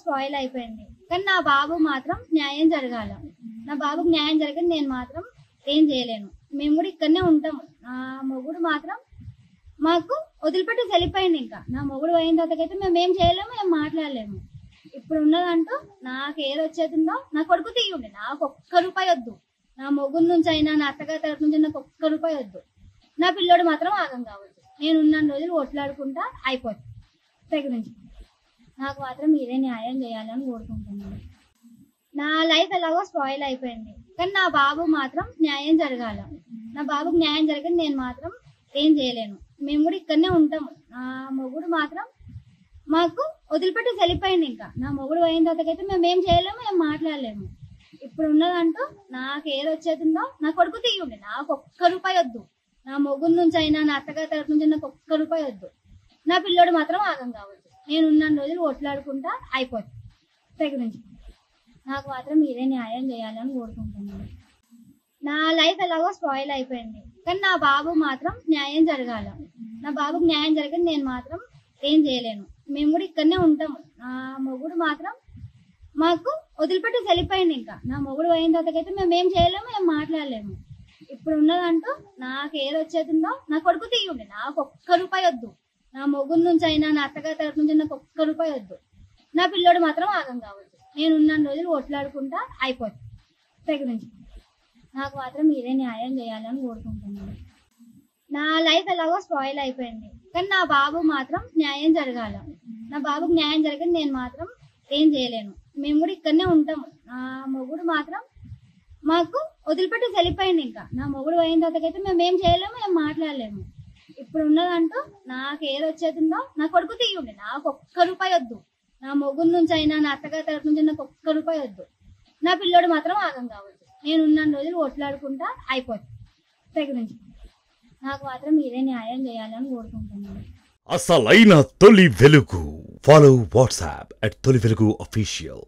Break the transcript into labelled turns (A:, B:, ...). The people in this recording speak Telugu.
A: స్పాయిల్ అయిపోయింది. కానీ నా బాబు మాత్రం న్యాయం జరగాల. నా బాబుకి న్యాయం జరగని నేను మాత్రం ఏం చేయలేను. మేము కూడా ఇక్కడనే ఉంటాము. నా మొగుడు మాత్రం మాకు వదిలిపెట్టి వెళ్ళిపోయింది. ఇంకా నా మొగుడు అయిన తర్వాతకైతే మేము ఏం చేయలేము, ఏం మాట్లాడలేము. ఇప్పుడు ఉన్నదంటూ నాకు ఏది వచ్చేదిందో నా కొడుకు తీయండి. నాకు ఒక్క రూపాయి వద్దు. నా మొగుడు నుంచి అయినా నా అత్తగారి తరఫు నుంచి నాకు ఒక్క రూపాయి వద్దు. నా పిల్లోడు మాత్రం ఆగం కావద్దు. నేను ఉన్న రోజులు ఒట్లాడుకుంటా అయిపోతుంది. దగ్గర నుంచి నాకు మాత్రం మీరే న్యాయం చేయాలని కోరుకుంటున్నాను. నా లైఫ్ ఎలాగో స్పాయిల్ అయిపోయింది. కానీ నా బాబు మాత్రం న్యాయం జరగాల. నా బాబుకి న్యాయం జరగని నేను మాత్రం ఏం చేయలేను. మేము కూడా ఇక్కడనే ఉంటాము. నా మొగుడు మాత్రం మాకు వదిలిపెట్టి వెళ్ళిపోయింది. ఇంకా నా మొగుడు అయిన తర్వాతకైతే మేము ఏం చేయలేము, ఏం మాట్లాడలేము. ఇప్పుడు ఉన్నదంటూ నాకు ఏది వచ్చేదిందో నా కొడుకు తీయండి. నాకు ఒక్క రూపాయి వద్దు. నా మొగుడు నుంచి అయినా నా అత్తగారి తరఫు నుంచి నాకు ఒక్క రూపాయి వద్దు. నా పిల్లోడు మాత్రం ఆగం కావద్దు. నేను ఉన్న రోజులు ఒట్లాడుకుంటా అయిపోతుంది. దగ్గర నుంచి నాకు మాత్రం మీరే న్యాయం చేయాలని కోరుకుంటున్నాను. నా లైఫ్ ఎలాగో స్పాయిల్ అయిపోయింది. కానీ నా బాబు మాత్రం న్యాయం జరగాల. నా బాబుకి న్యాయం జరగని నేను మాత్రం ఏం చేయలేను. మేము కూడా ఇక్కడనే ఉంటాము. నా మొగుడు మాత్రం మాకు వదిలిపెట్టి వెళ్ళిపోయింది. ఇంకా నా మొగుడు అయిన తర్వాతకైతే మేము ఏం చేయలేము, ఏం మాట్లాడలేము. ఇప్పుడు ఉన్నదంటూ నాకు ఏది వచ్చేదిందో నా కొడుకు తీయండి. నాకు ఒక్క రూపాయి వద్దు. నా మొగుడు నుంచి అయినా నా అత్తగారి తరఫు నుంచి నాకు ఒక్క రూపాయి వద్దు. నా పిల్లోడు మాత్రం ఆగం కావద్దు. నేను ఉన్న రోజులు ఒట్లాడుకుంటా అయిపోతుంది. దగ్గర నుంచి నాకు మాత్రం మీరే న్యాయం చేయాలని కోరుకుంటున్నాను. నా లైఫ్ ఎలాగో స్పాయిల్ అయిపోయింది. కానీ నా బాబు మాత్రం న్యాయం జరగాల. నా బాబుకి న్యాయం జరగని నేను మాత్రం ఏం చేయలేను. మేము కూడా ఇక్కడనే ఉంటాము. నా మొగుడు మాత్రం మాకు వదిలిపెట్టి వెళ్ళిపోయింది. ఇంకా నా మొగుడు అయిన తర్వాతకైతే మేము ఏం చేయలేము, ఏం మాట్లాడలేము. ఇప్పుడు ఉన్నదంటూ నాకు ఏది వచ్చేదిందో నా కొడుకు తీయండి. నాకు ఒక్క రూపాయి వద్దు. నా మొగుడు నుంచి అయినా నా అత్తగారి తరఫు నుంచి నాకు ఒక్క రూపాయి వద్దు. నా పిల్లోడు మాత్రం ఆగం కావద్దు. నేను ఉన్న రోజులు ఒట్లాడుకుంటా అయిపోతుంది. దగ్గర నుంచి నాకు మాత్రం మీరే న్యాయం చేయాలని కోరుకుంటున్నాను.
B: అసలైన తొలి వెలుగు. ఫాలో వాట్సాప్ @తొలి వెలుగు official.